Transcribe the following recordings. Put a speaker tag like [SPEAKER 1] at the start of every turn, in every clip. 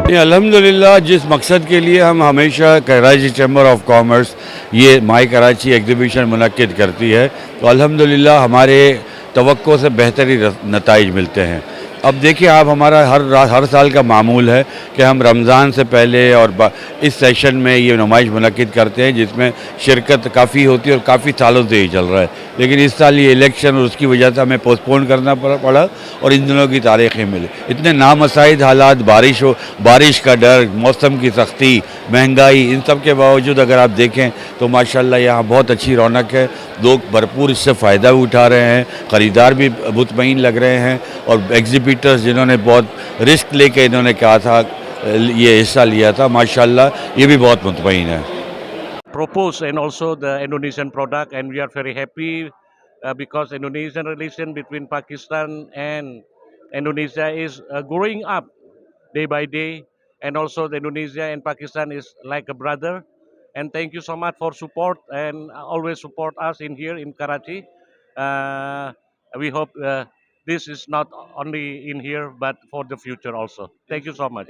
[SPEAKER 1] नहीं, अल्हम्दुलिल्लाह जिस मकसद के लिए हम हमेशा कराची चैम्बर ऑफ कॉमर्स ये माई कराची एग्ज़िबिशन मुनक्किद करती है, तो अल्हम्दुलिल्लाह हमारे तवक्को से बेहतर ही नताइज मिलते हैं। अब देखिए आप, हमारा हर साल का मामूल है कि हम रमज़ान से पहले और इस सेशन में ये नुमाइश मुनक्किद करते हैं, जिसमें शिरकत काफ़ी होती है और काफ़ी सालों से ही चल रहा है। लेकिन इस साल ये इलेक्शन और उसकी वजह से हमें पोस्टपोन करना पड़ा और इन दिनों की तारीखें मिली। इतने नामसाइद हालात, बारिश का डर, मौसम की सख्ती, महंगाई, इन सब के बावजूद अगर आप देखें तो माशाल्लाह यहाँ बहुत अच्छी रौनक है। लोग भरपूर इससे फ़ायदा भी उठा रहे हैं, ख़रीदार भी मुतमईन लग रहे हैं और एग्ज़िबिटर्स जिन्होंने बहुत रिस्क लेके इन्होंने कहा था ये हिस्सा लिया था, माशाल्लाह ये भी बहुत मुतमईन है।
[SPEAKER 2] Propose and also the Indonesian product, and we are very happy because Indonesian relation between Pakistan and Indonesia is growing up day by day, and also the Indonesia and Pakistan is like a brother. And thank you so much for support and always support us in here in Karachi. Uh, we hope this is not only in here but for the future also. Thank you so much.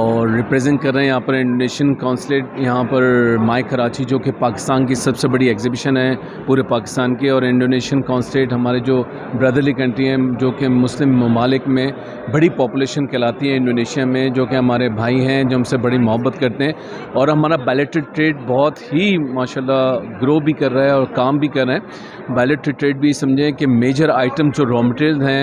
[SPEAKER 3] और represent कर रहे हैं यहाँ पर Indonesian consulate यहाँ पर माई कराची, जो कि पाकिस्तान की सबसे बड़ी एग्जीबिशन है पूरे पाकिस्तान की। और इंडोनेशियन कॉन्सुलेट हमारे जो ब्रदरली कंट्री हैं, जो कि मुस्लिम ममालिक में बड़ी पॉपुलेशन कहलाती है इंडोनेशिया में, जो कि हमारे भाई हैं, जो हमसे बड़ी मोहब्बत करते हैं। और हमारा बायलैटरल ट्रेड बहुत ही माशाल्लाह ग्रो भी कर रहा है और काम भी कर रहे हैं। बायलैटरल ट्रेड भी समझें कि मेजर आइटम जो रॉ मटेरियल हैं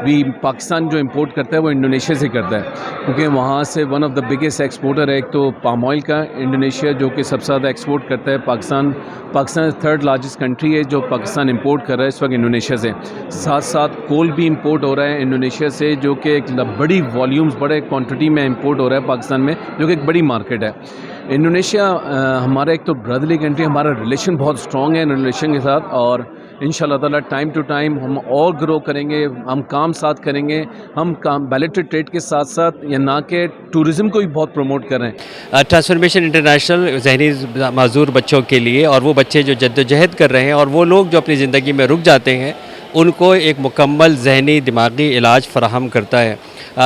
[SPEAKER 3] भी पाकिस्तान जो इंपोर्ट करता है वो इंडोनेशिया से करता है, क्योंकि वहाँ से one of the biggest exporter है। एक तो पाम ऑयल का इंडोनेशिया जो कि सबसे ज़्यादा एक्सपोर्ट करता है। पाकिस्तान थर्ड लार्जेस्ट कंट्री है जो पाकिस्तान इंपोर्ट कर रहा है इस वक्त इंडोनेशिया से। साथ साथ कोल भी इंपोर्ट हो रहा है इंडोनेशिया से, जो कि एक बड़ी वॉल्यूम्स, बड़े क्वांटिटी में इंपोर्ट हो रहा है पाकिस्तान में, जो कि एक बड़ी मार्केट है। इंडोनेशिया हमारा एक तो ब्रदरली कंट्री, हमारा रिलेशन बहुत स्ट्रॉन्ग है इंडोनेशिया के साथ। और इंशाल्लाह ताला टाइम टू टाइम हम और ग्रो करेंगे, हम काम साथ करेंगे। हम काम बायलैटरल ट्रेड के साथ साथ या ना के टूरिज़्म को भी बहुत प्रमोट कर रहे हैं।
[SPEAKER 4] ट्रांसफॉर्मेशन इंटरनेशनल जहनी माजूर बच्चों के लिए, और वो बच्चे जो जद्दोजहद कर रहे हैं और वो लोग जो अपनी ज़िंदगी में रुक जाते हैं, उनको एक मुकम्मल जहनी दिमागी इलाज फ़राहम करता है।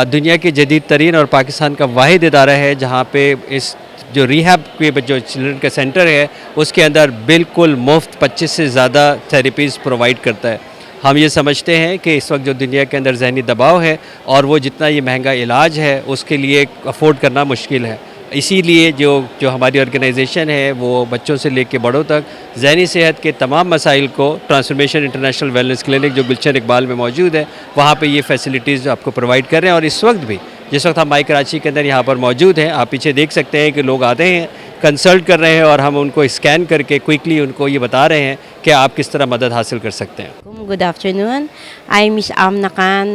[SPEAKER 4] दुनिया की जदीद तरीन और पाकिस्तान का वाहिद इदारा है जहाँ पे इस जो रिहैब के जो चिल्ड्रन का सेंटर है उसके अंदर बिल्कुल मुफ्त 25 से ज़्यादा थेरेपीज़ प्रोवाइड करता है। हम ये समझते हैं कि इस वक्त जो दुनिया के अंदर जहनी दबाव है और वो जितना ये महंगा इलाज है उसके लिए अफोर्ड करना मुश्किल है, इसीलिए जो हमारी ऑर्गेनाइजेशन है वो बच्चों से लेकर बड़ों तक ज़हनी सेहत के तमाम मसाइल को ट्रांसफॉर्मेशन इंटरनेशनल वेलनेस क्लिनिक जो गुलशन इकबाल में मौजूद है वहाँ पे ये फैसिलिटीज़ आपको प्रोवाइड कर रहे हैं। और इस वक्त भी जिस वक्त हम माई कराची के अंदर यहाँ पर मौजूद हैं, आप पीछे देख सकते हैं कि लोग आते हैं, कंसल्ट कर रहे हैं और हम उनको स्कैन करके क्विकली उनको ये बता रहे हैं कि आप किस तरह मदद हासिल कर सकते हैं।
[SPEAKER 5] Good afternoon. I'm Miss Amna Khan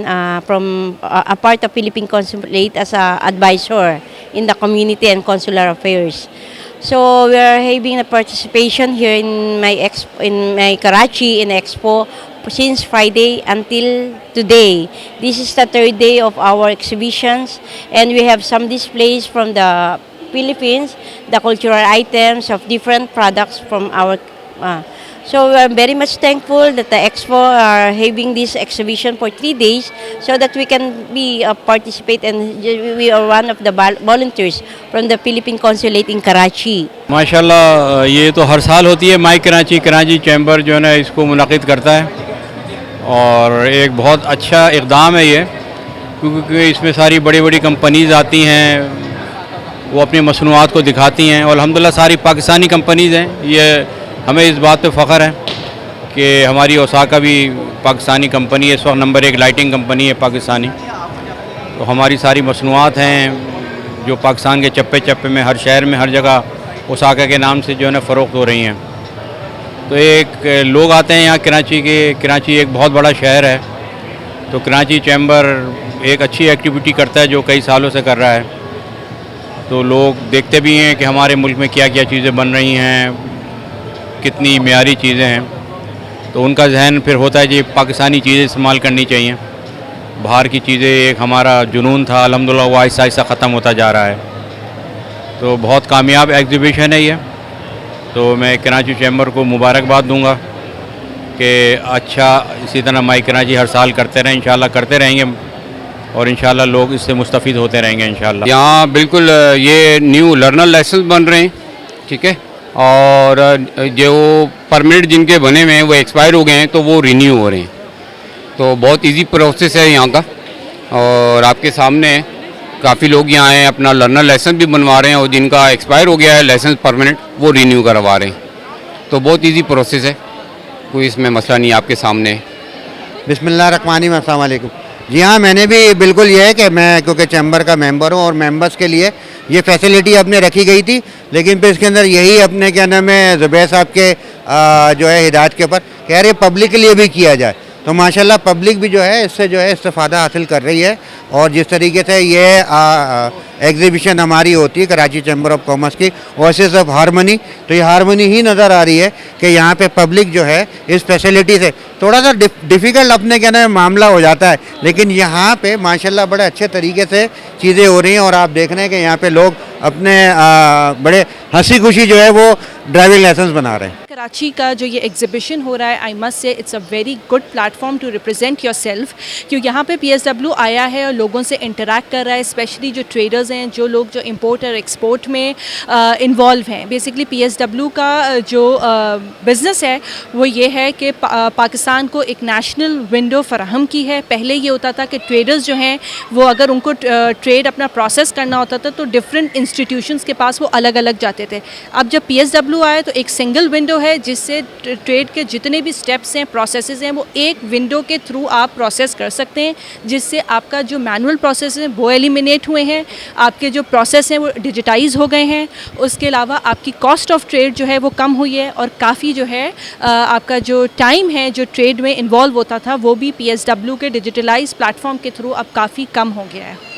[SPEAKER 5] from a part of Philippine Consulate as an advisor in the community and consular affairs. So we are having a participation here in my Karachi in Expo since Friday until today. This is the third day of our exhibitions, and we have some displays from the Philippines, the cultural items of different products from our. So we are very much thankful that the Expo are having this exhibition for 3 days, so that we can be participate, and we are one of the volunteers from the Philippine Consulate in Karachi.
[SPEAKER 6] माशाल्लाह ये तो हर साल होती है। माई Karachi chamber जो है ना इसको मुनक़िद करता है और एक बहुत अच्छा इक़दाम है ये, क्योंकि इसमें सारी बड़ी बड़ी कंपनीज़ आती हैं, वो अपनी मसनूआत को दिखाती हैं और अल्हम्दुलिल्लाह सारी पाकिस्तानी कंपनीज़ हैं। ये हमें इस बात पे फ़ख्र है कि हमारी ओसाका भी पाकिस्तानी कंपनी है, इस वक्त नंबर 1 लाइटिंग कंपनी है पाकिस्तानी। तो हमारी सारी मसनूआत हैं जो पाकिस्तान के चप्पे चप्पे में, हर शहर में, हर जगह ओसाका के नाम से जो है ना फ़रोख्त हो रही हैं। तो एक लोग आते हैं यहाँ कराची एक बहुत बड़ा शहर है, तो कराची चैम्बर एक अच्छी एक्टिविटी करता है जो कई सालों से कर रहा है। तो लोग देखते भी हैं कि हमारे मुल्क में क्या क्या चीज़ें बन रही हैं, कितनी म्यारी चीज़ें हैं, तो उनका जहन फिर होता है कि पाकिस्तानी चीज़ें इस्तेमाल करनी चाहिए। बाहर की चीज़ें एक हमारा जुनून था, अल्हम्दुलिल्लाह वो आहिस्ता आहिस्ता ख़त्म होता जा रहा है। तो बहुत कामयाब एग्ज़िबिशन है ये। तो मैं कराची चैम्बर को मुबारकबाद दूंगा कि अच्छा इसी तरह माई कराची हर साल करते रहें, इंशाल्लाह करते रहेंगे। और इंशाल्लाह लोग इससे मुस्तफ़ीद होते रहेंगे इंशाल्लाह। यहाँ बिल्कुल ये न्यू लर्नर लाइसेंस बन रहे हैं, ठीक है, और जो परमिट जिनके बने हुए हैं वो एक्सपायर हो गए हैं तो वो रिन्यू हो रहे हैं। तो बहुत इजी प्रोसेस है यहाँ का, और आपके सामने काफ़ी लोग यहाँ आए अपना लर्नर लाइसेंस भी बनवा रहे हैं, और जिनका एक्सपायर हो गया है लाइसेंस परमानेंट वो रिन्यू करवा रहे हैं। तो बहुत इजी प्रोसेस है, कोई इसमें मसला नहीं, आपके सामने है।
[SPEAKER 7] बिस्मिल्लाहिर्रहमानिर्रहीम, अस्सलाम वालेकुम। जी हाँ, मैंने भी बिल्कुल ये है कि मैं क्योंकि चैम्बर का मेंबर हूँ और मेंबर्स के लिए ये फैसिलिटी अपने रखी गई थी, लेकिन फिर इसके अंदर यही अपने क्या नाम है ज़ुबैर साहब के जो है हिदायत के ऊपर कह रहे पब्लिक के लिए भी किया जाए। तो माशाल्लाह पब्लिक भी जो है इससे जो है इस्तेफ़ादा हासिल कर रही है, और जिस तरीके से ये एग्जीबिशन हमारी होती है कराची चैम्बर ऑफ कॉमर्स की वॉइसेस ऑफ हारमनी, तो ये हारमनी ही नज़र आ रही है कि यहाँ पे पब्लिक जो है इस फैसिलिटी से थोड़ा सा डिफ़िकल्ट अपने क्या नाम मामला हो जाता है, लेकिन यहाँ पे माशाल्लाह बड़े अच्छे तरीके से चीज़ें हो रही हैं। और आप देख रहे हैं कि यहाँ पे लोग अपने बड़े हंसी खुशी जो है वो ड्राइविंग लाइसेंस बना रहे हैं।
[SPEAKER 8] कराची का जो ये एग्जीबिशन हो रहा है, I must say it's a very good platform to represent yourself, क्योंकि यहाँ पे पीएसडब्ल्यू आया है और लोगों से इंटरेक्ट कर रहा है, स्पेशली जो ट्रेडर्स हैं, जो लोग जो इंपोर्ट और एक्सपोर्ट में इन्वॉल्व हैं। बेसिकली पीएसडब्ल्यू का जो बिज़नेस है वो ये है कि पाकिस्तान को एक नेशनल विंडो फराहम की है। पहले ये होता था कि ट्रेडर्स जो हैं वो अगर उनको ट्रेड अपना प्रोसेस करना होता था तो डिफरेंट इंस्टीट्यूशंस के पास वो अलग अलग जाते थे। अब जब पीएसडब्ल्यू आया तो एक सिंगल विंडो है जिससे ट्रेड के जितने भी स्टेप्स हैं, प्रोसेसेस हैं, वो एक विंडो के थ्रू आप प्रोसेस कर सकते हैं, जिससे आपका जो मैनुअल प्रोसेस है वो एलिमिनेट हुए हैं, आपके जो प्रोसेस हैं वो डिजिटाइज हो गए हैं। उसके अलावा आपकी कॉस्ट ऑफ ट्रेड जो है वो कम हुई है, और काफ़ी जो है आपका जो टाइम है जो ट्रेड में इन्वॉल्व होता था वो भी पीएसडब्ल्यू के डिजिटलाइज प्लेटफॉर्म के थ्रू अब काफ़ी कम हो गया है।